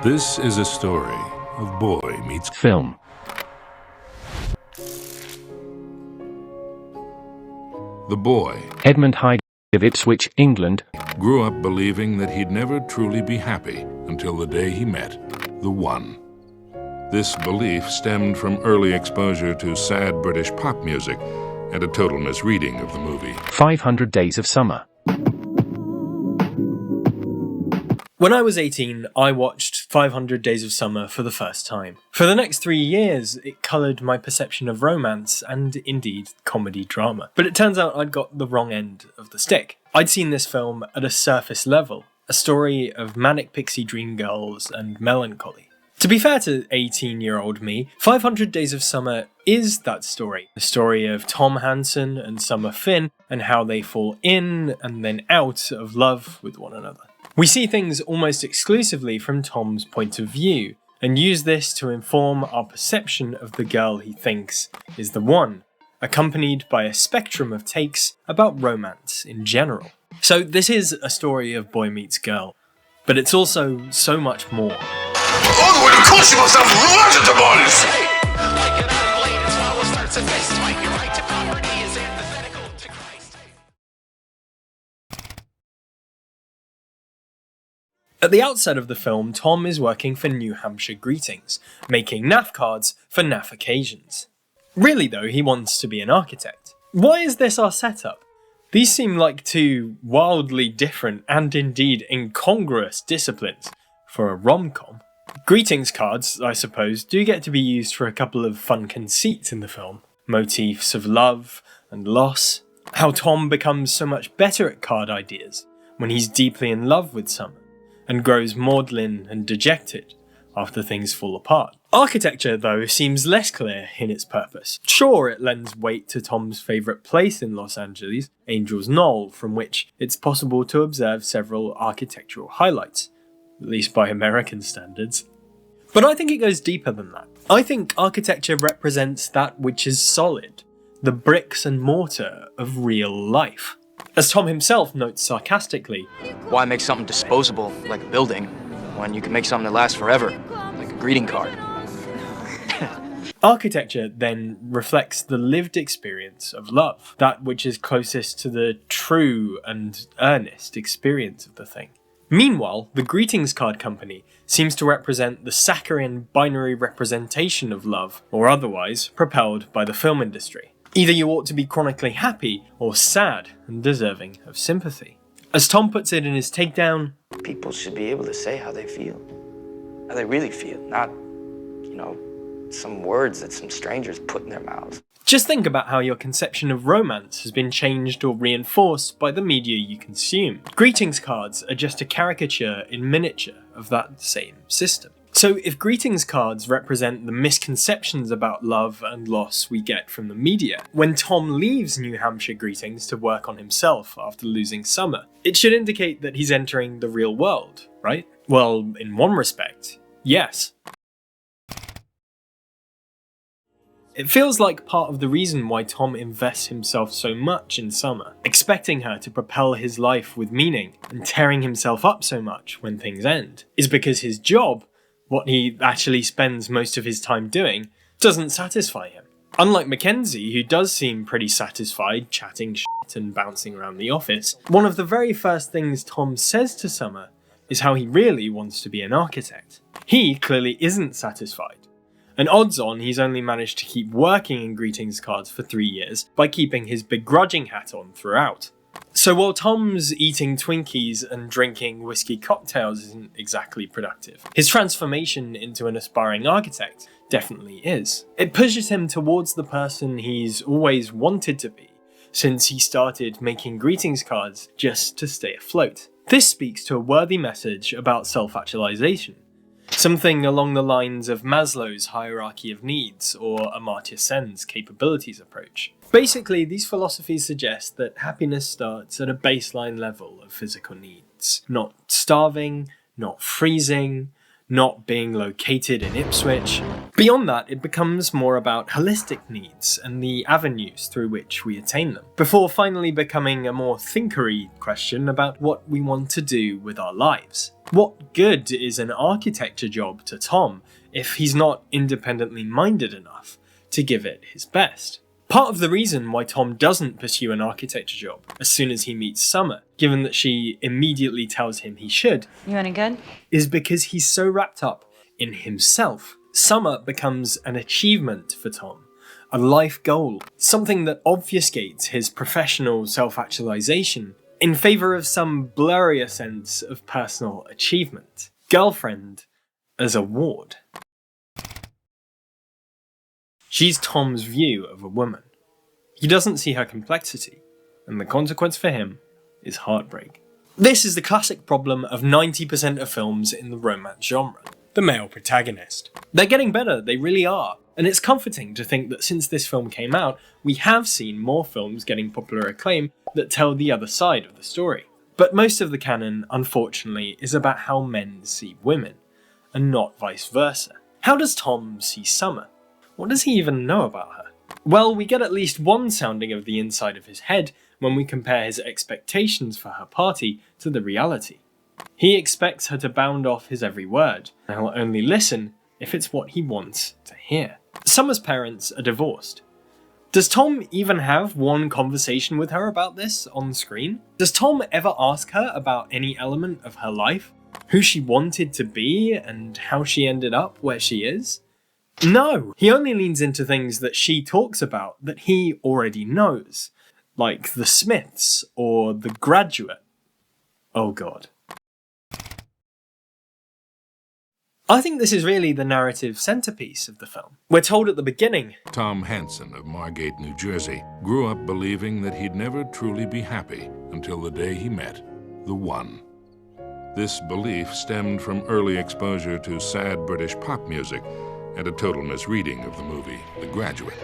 This is a story of boy meets film. The boy, Edmund Hyde of Ipswich, England, grew up believing that he'd never truly be happy until the day he met the one. This belief stemmed from early exposure to sad British pop music and a total misreading of the movie 500 Days of Summer. When I was 18, I watched 500 Days of Summer for the first time. For the next 3 years, it coloured my perception of romance and, indeed, comedy drama. But it turns out I'd got the wrong end of the stick. I'd seen this film at a surface level, a story of manic pixie dream girls and melancholy. To be fair to 18-year-old me, 500 Days of Summer is that story. The story of Tom Hansen and Summer Finn and how they fall in and then out of love with one another. We see things almost exclusively from Tom's point of view, and use this to inform our perception of the girl he thinks is the one, accompanied by a spectrum of takes about romance in general. So this is a story of boy meets girl, but it's also so much more. Oh, well, of course you must have lots of demons! At the outset of the film, Tom is working for New Hampshire Greetings, making NAF cards for NAF occasions. Really though, he wants to be an architect. Why is this our setup? These seem like two wildly different and indeed incongruous disciplines for a rom-com. Greetings cards, I suppose, do get to be used for a couple of fun conceits in the film. Motifs of love and loss. How Tom becomes so much better at card ideas when he's deeply in love with Summer, and grows maudlin and dejected after things fall apart. Architecture, though, seems less clear in its purpose. Sure, it lends weight to Tom's favourite place in Los Angeles, Angel's Knoll, from which it's possible to observe several architectural highlights, at least by American standards. But I think it goes deeper than that. I think architecture represents that which is solid, the bricks and mortar of real life. As Tom himself notes sarcastically, why make something disposable, like a building, when you can make something that lasts forever, like a greeting card? Architecture then reflects the lived experience of love, that which is closest to the true and earnest experience of the thing. Meanwhile, the greetings card company seems to represent the saccharine binary representation of love, or otherwise, propelled by the film industry. Either you ought to be chronically happy or sad and deserving of sympathy. As Tom puts it in his takedown, people should be able to say how they feel. How they really feel, not, some words that some strangers put in their mouths. Just think about how your conception of romance has been changed or reinforced by the media you consume. Greetings cards are just a caricature in miniature of that same system. So if greetings cards represent the misconceptions about love and loss we get from the media, when Tom leaves New Hampshire Greetings to work on himself after losing Summer, it should indicate that he's entering the real world, right? Well, in one respect, yes. It feels like part of the reason why Tom invests himself so much in Summer, expecting her to propel his life with meaning and tearing himself up so much when things end, is because his job, what he actually spends most of his time doing, doesn't satisfy him. Unlike Mackenzie, who does seem pretty satisfied chatting shit and bouncing around the office, one of the very first things Tom says to Summer is how he really wants to be an architect. He clearly isn't satisfied. And odds on he's only managed to keep working in greetings cards for 3 years by keeping his begrudging hat on throughout. So while Tom's eating Twinkies and drinking whiskey cocktails isn't exactly productive, his transformation into an aspiring architect definitely is. It pushes him towards the person he's always wanted to be, since he started making greetings cards just to stay afloat. This speaks to a worthy message about self-actualization. Something along the lines of Maslow's hierarchy of needs or Amartya Sen's capabilities approach. Basically, these philosophies suggest that happiness starts at a baseline level of physical needs. Not starving, not freezing, not being located in Ipswich. Beyond that, it becomes more about holistic needs and the avenues through which we attain them, before finally becoming a more thinkery question about what we want to do with our lives. What good is an architecture job to Tom if he's not independently minded enough to give it his best? Part of the reason why Tom doesn't pursue an architecture job as soon as he meets Summer, given that she immediately tells him he should, You any good? is because he's so wrapped up in himself. Summer becomes an achievement for Tom, a life goal, something that obfuscates his professional self-actualization in favour of some blurrier sense of personal achievement. Girlfriend as a ward. She's Tom's view of a woman. He doesn't see her complexity, and the consequence for him is heartbreak. This is the classic problem of 90% of films in the romance genre. The male protagonist. They're getting better, they really are. And it's comforting to think that since this film came out, we have seen more films getting popular acclaim that tell the other side of the story. But most of the canon, unfortunately, is about how men see women, and not vice versa. How does Tom see Summer? What does he even know about her? Well, we get at least one sounding of the inside of his head when we compare his expectations for her party to the reality. He expects her to bound off his every word, and he'll only listen if it's what he wants to hear. Summer's parents are divorced. Does Tom even have one conversation with her about this on screen? Does Tom ever ask her about any element of her life? Who she wanted to be and how she ended up where she is? No! He only leans into things that she talks about that he already knows, like The Smiths or The Graduate. Oh god. I think this is really the narrative centerpiece of the film. We're told at the beginning, Tom Hanson of Margate, New Jersey, grew up believing that he'd never truly be happy until the day he met the one. This belief stemmed from early exposure to sad British pop music and a total misreading of the movie The Graduate.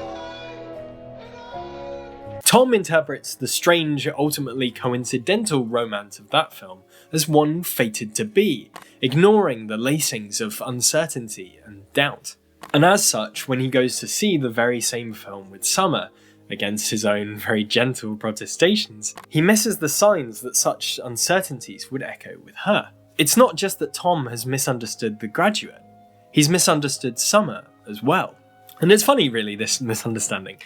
Tom interprets the strange, ultimately coincidental romance of that film as one fated to be, ignoring the lacings of uncertainty and doubt. And as such, when he goes to see the very same film with Summer, against his own very gentle protestations, he misses the signs that such uncertainties would echo with her. It's not just that Tom has misunderstood The Graduate, he's misunderstood Summer as well. And it's funny, really, this misunderstanding,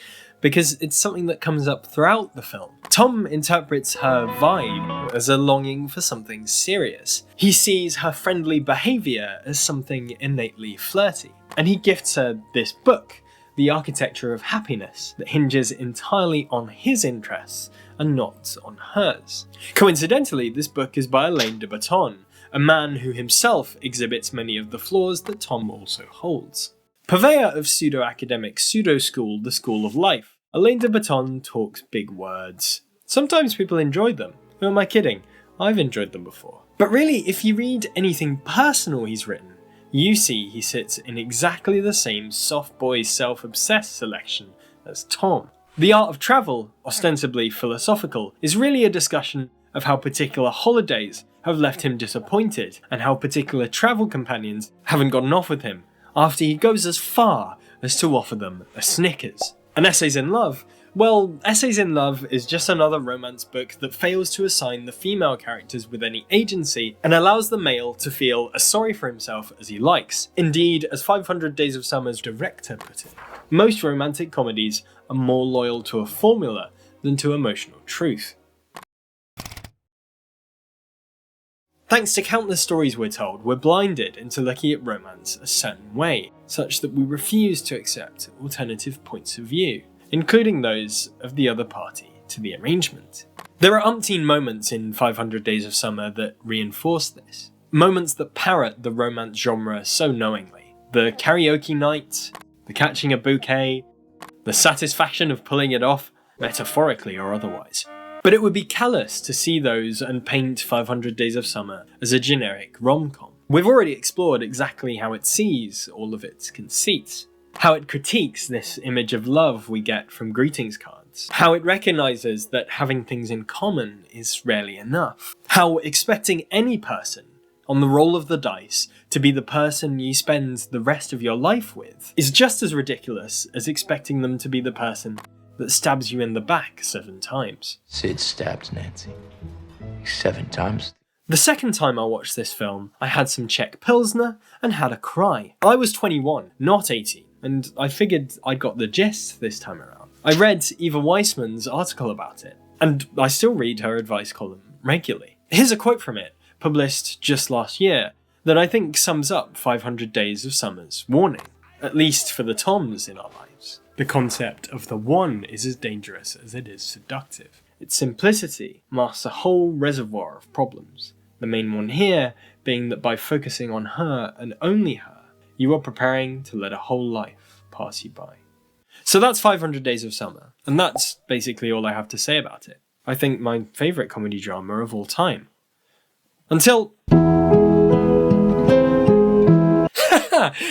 because it's something that comes up throughout the film. Tom interprets her vibe as a longing for something serious. He sees her friendly behaviour as something innately flirty. And he gifts her this book, The Architecture of Happiness, that hinges entirely on his interests and not on hers. Coincidentally, this book is by Alain de Botton, a man who himself exhibits many of the flaws that Tom also holds. Purveyor of pseudo-academic pseudo-school, The School of Life, Alain de Botton talks big words. Sometimes people enjoy them. Who am I kidding? I've enjoyed them before. But really, if you read anything personal he's written, you see he sits in exactly the same soft boy self-obsessed selection as Tom. The Art of Travel, ostensibly philosophical, is really a discussion of how particular holidays have left him disappointed, and how particular travel companions haven't gotten off with him, after he goes as far as to offer them a Snickers. And Essays in Love? Well, Essays in Love is just another romance book that fails to assign the female characters with any agency and allows the male to feel as sorry for himself as he likes. Indeed, as 500 Days of Summer's director put it, most romantic comedies are more loyal to a formula than to emotional truth. Thanks to countless stories we're told, we're blinded into looking at romance a certain way, such that we refuse to accept alternative points of view, including those of the other party to the arrangement. There are umpteen moments in 500 Days of Summer that reinforce this. Moments that parrot the romance genre so knowingly. The karaoke night, the catching a bouquet, the satisfaction of pulling it off, metaphorically or otherwise. But it would be callous to see those and paint 500 Days of Summer as a generic rom-com. We've already explored exactly how it sees all of its conceits, how it critiques this image of love we get from greetings cards, how it recognises that having things in common is rarely enough, how expecting any person on the roll of the dice to be the person you spend the rest of your life with is just as ridiculous as expecting them to be the person that stabs you in the back 7 times. Sid stabbed Nancy 7 times. The second time I watched this film, I had some Czech Pilsner and had a cry. I was 21, not 18, and I figured I'd got the gist this time around. I read Eva Weissman's article about it, and I still read her advice column regularly. Here's a quote from it, published just last year, that I think sums up 500 Days of Summer's warning, at least for the Toms in our lives. The concept of the one is as dangerous as it is seductive. Its simplicity masks a whole reservoir of problems, the main one here being that by focusing on her and only her, you are preparing to let a whole life pass you by. So that's 500 Days of Summer, and that's basically all I have to say about it. I think my favourite comedy drama of all time. Until...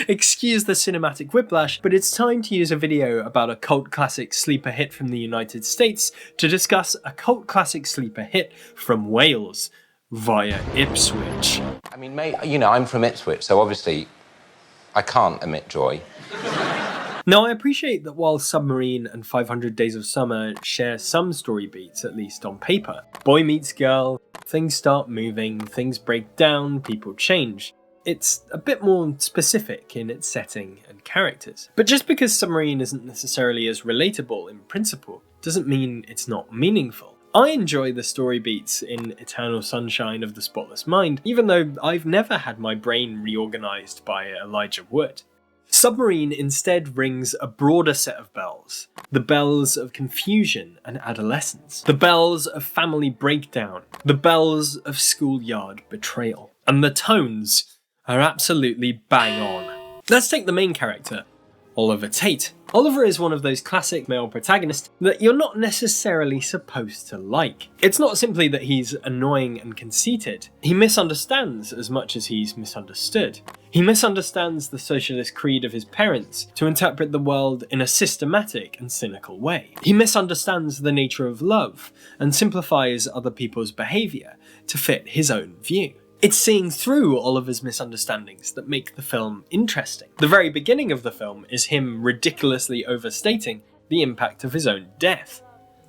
Excuse the cinematic whiplash, but it's time to use a video about a cult classic sleeper hit from the United States to discuss a cult classic sleeper hit from Wales via Ipswich. I mean, mate, you know, I'm from Ipswich, so obviously I can't emit joy. Now, I appreciate that while Submarine and 500 Days of Summer share some story beats, at least on paper, boy meets girl, things start moving, things break down, people change. It's a bit more specific in its setting and characters. But just because Submarine isn't necessarily as relatable in principle, doesn't mean it's not meaningful. I enjoy the story beats in Eternal Sunshine of the Spotless Mind, even though I've never had my brain reorganised by Elijah Wood. Submarine instead rings a broader set of bells. The bells of confusion and adolescence. The bells of family breakdown. The bells of schoolyard betrayal. And the tones are absolutely bang on. Let's take the main character, Oliver Tate. Oliver is one of those classic male protagonists that you're not necessarily supposed to like. It's not simply that he's annoying and conceited. He misunderstands as much as he's misunderstood. He misunderstands the socialist creed of his parents to interpret the world in a systematic and cynical way. He misunderstands the nature of love and simplifies other people's behaviour to fit his own view. It's seeing through Oliver's misunderstandings that make the film interesting. The very beginning of the film is him ridiculously overstating the impact of his own death.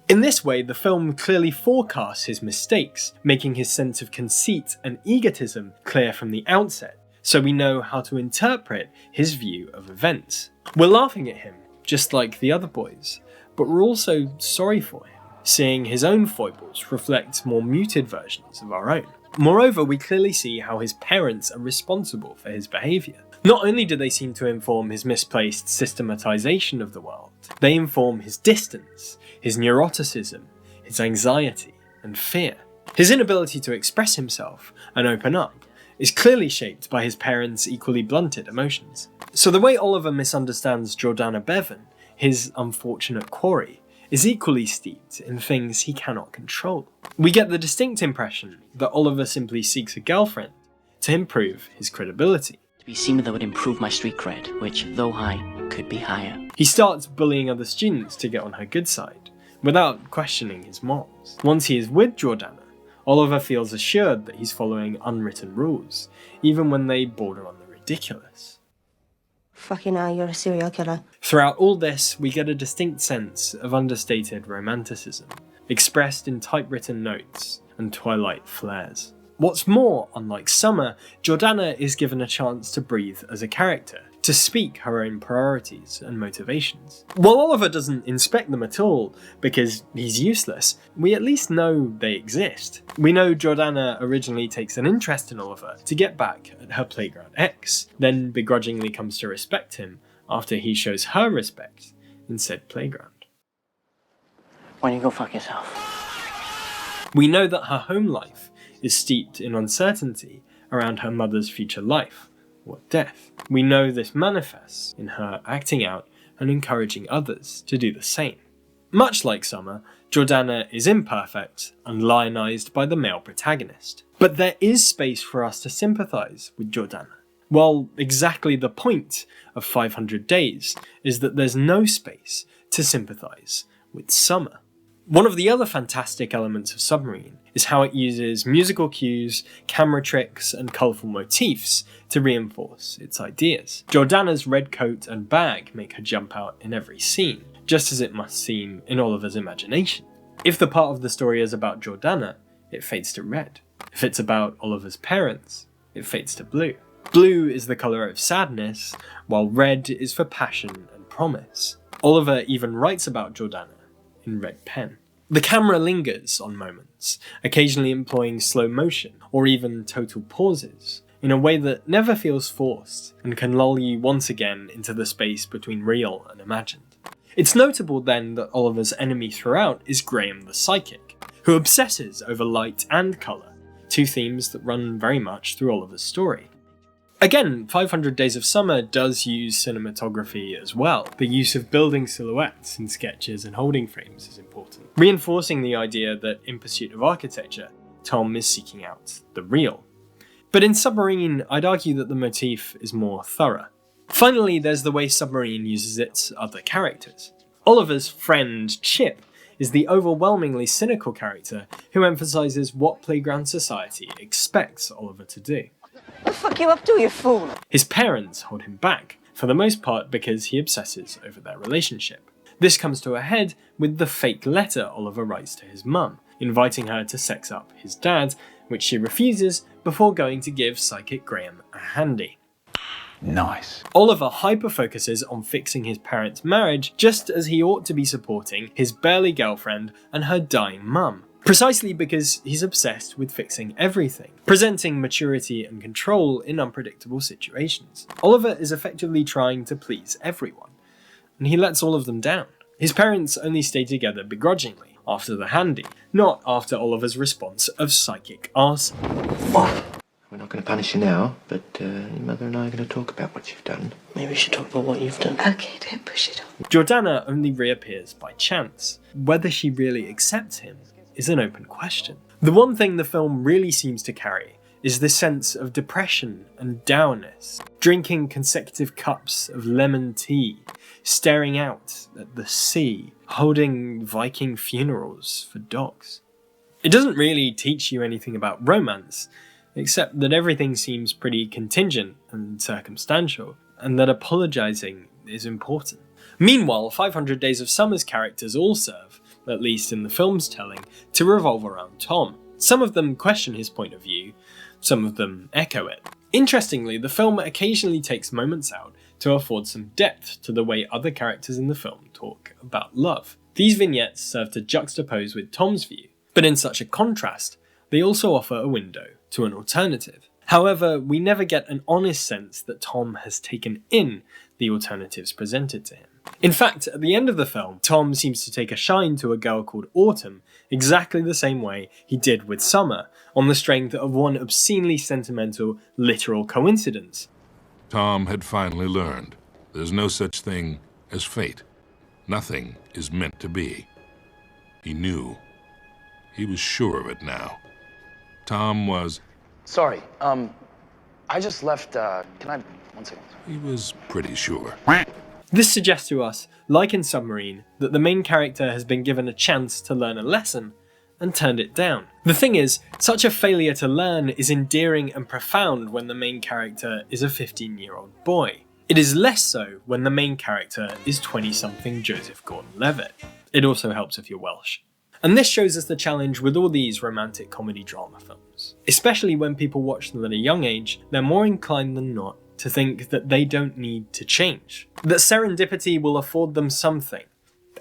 In this way, the film clearly forecasts his mistakes, making his sense of conceit and egotism clear from the outset, so we know how to interpret his view of events. We're laughing at him, just like the other boys, but we're also sorry for him, seeing his own foibles reflect more muted versions of our own. Moreover, we clearly see how his parents are responsible for his behaviour. Not only do they seem to inform his misplaced systematisation of the world, they inform his distance, his neuroticism, his anxiety and fear. His inability to express himself and open up is clearly shaped by his parents' equally blunted emotions. So the way Oliver misunderstands Jordana Bevan, his unfortunate quarry, is equally steeped in things he cannot control. We get the distinct impression that Oliver simply seeks a girlfriend to improve his credibility. To be seen that would improve my street cred, which, though high, could be higher. He starts bullying other students to get on her good side, without questioning his morals. Once he is with Jordana, Oliver feels assured that he's following unwritten rules, even when they border on the ridiculous. Fucking hell, you're a serial killer. Throughout all this, we get a distinct sense of understated romanticism, expressed in typewritten notes and twilight flares. What's more, unlike Summer, Jordana is given a chance to breathe as a character, to speak her own priorities and motivations. While Oliver doesn't inspect them at all, because he's useless, we at least know they exist. We know Jordana originally takes an interest in Oliver to get back at her playground ex, then begrudgingly comes to respect him after he shows her respect in said playground. Why don't you go fuck yourself? We know that her home life is steeped in uncertainty around her mother's future life, or death. We know this manifests in her acting out and encouraging others to do the same. Much like Summer, Jordana is imperfect and lionised by the male protagonist. But there is space for us to sympathise with Jordana. Well, exactly the point of 500 Days is that there's no space to sympathise with Summer. One of the other fantastic elements of Submarine is how it uses musical cues, camera tricks, and colourful motifs to reinforce its ideas. Jordana's red coat and bag make her jump out in every scene, just as it must seem in Oliver's imagination. If the part of the story is about Jordana, it fades to red. If it's about Oliver's parents, it fades to blue. Blue is the colour of sadness, while red is for passion and promise. Oliver even writes about Jordana in red pen. The camera lingers on moments, occasionally employing slow motion or even total pauses, in a way that never feels forced and can lull you once again into the space between real and imagined. It's notable then that Oliver's enemy throughout is Graham the Psychic, who obsesses over light and colour, two themes that run very much through Oliver's story. Again, 500 Days of Summer does use cinematography as well. The use of building silhouettes in sketches and holding frames is important, reinforcing the idea that in pursuit of architecture, Tom is seeking out the real. But in Submarine, I'd argue that the motif is more thorough. Finally, there's the way Submarine uses its other characters. Oliver's friend, Chip, is the overwhelmingly cynical character who emphasises what playground society expects Oliver to do. What the fuck you up to, you fool? His parents hold him back, for the most part because he obsesses over their relationship. This comes to a head with the fake letter Oliver writes to his mum, inviting her to sex up his dad, which she refuses before going to give Psychic Graham a handy. Nice. Oliver hyper-focuses on fixing his parents' marriage just as he ought to be supporting his burly girlfriend and her dying mum. Precisely because he's obsessed with fixing everything, presenting maturity and control in unpredictable situations. Oliver is effectively trying to please everyone, and he lets all of them down. His parents only stay together begrudgingly, after the handy, not after Oliver's response of psychic arson. Fuck! We're not going to punish you now, but your mother and I are going to talk about what you've done. Maybe we should talk about what you've done. Okay, don't push it on. Jordana only reappears by chance. Whether she really accepts him is an open question. The one thing the film really seems to carry is the sense of depression and dourness, drinking consecutive cups of lemon tea, staring out at the sea, holding Viking funerals for dogs. It doesn't really teach you anything about romance, except that everything seems pretty contingent and circumstantial, and that apologising is important. Meanwhile, 500 Days of Summer's characters all serve, at least in the film's telling, to revolve around Tom. Some of them question his point of view, some of them echo it. Interestingly, the film occasionally takes moments out to afford some depth to the way other characters in the film talk about love. These vignettes serve to juxtapose with Tom's view, but in such a contrast, they also offer a window to an alternative. However, we never get an honest sense that Tom has taken in the alternatives presented to him. In fact, at the end of the film, Tom seems to take a shine to a girl called Autumn, exactly the same way he did with Summer, on the strength of one obscenely sentimental, literal coincidence. Tom had finally learned there's no such thing as fate. Nothing is meant to be. He knew. He was sure of it now. Tom was... Sorry, I just left, can I... One second. He was pretty sure. This suggests to us, like in Submarine, that the main character has been given a chance to learn a lesson and turned it down. The thing is, such a failure to learn is endearing and profound when the main character is a 15-year-old boy. It is less so when the main character is 20-something Joseph Gordon-Levitt. It also helps if you're Welsh. And this shows us the challenge with all these romantic comedy drama films. Especially when people watch them at a young age, they're more inclined than not to think that they don't need to change. That serendipity will afford them something,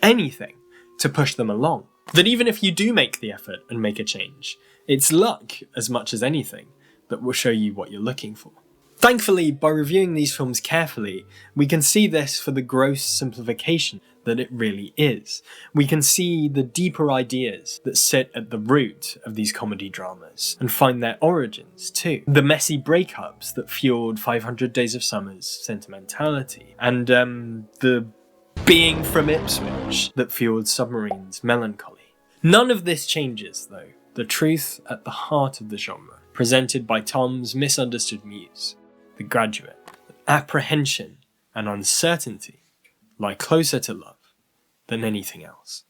anything, to push them along. That even if you do make the effort and make a change, it's luck as much as anything that will show you what you're looking for. Thankfully, by reviewing these films carefully, we can see this for the gross simplification that it really is. We can see the deeper ideas that sit at the root of these comedy dramas and find their origins too. The messy breakups that fueled 500 Days of Summer's sentimentality, and the being from Ipswich that fueled Submarine's melancholy. None of this changes, though, the truth at the heart of the genre, presented by Tom's misunderstood muse, The Graduate. Apprehension and uncertainty lie closer to love than anything else.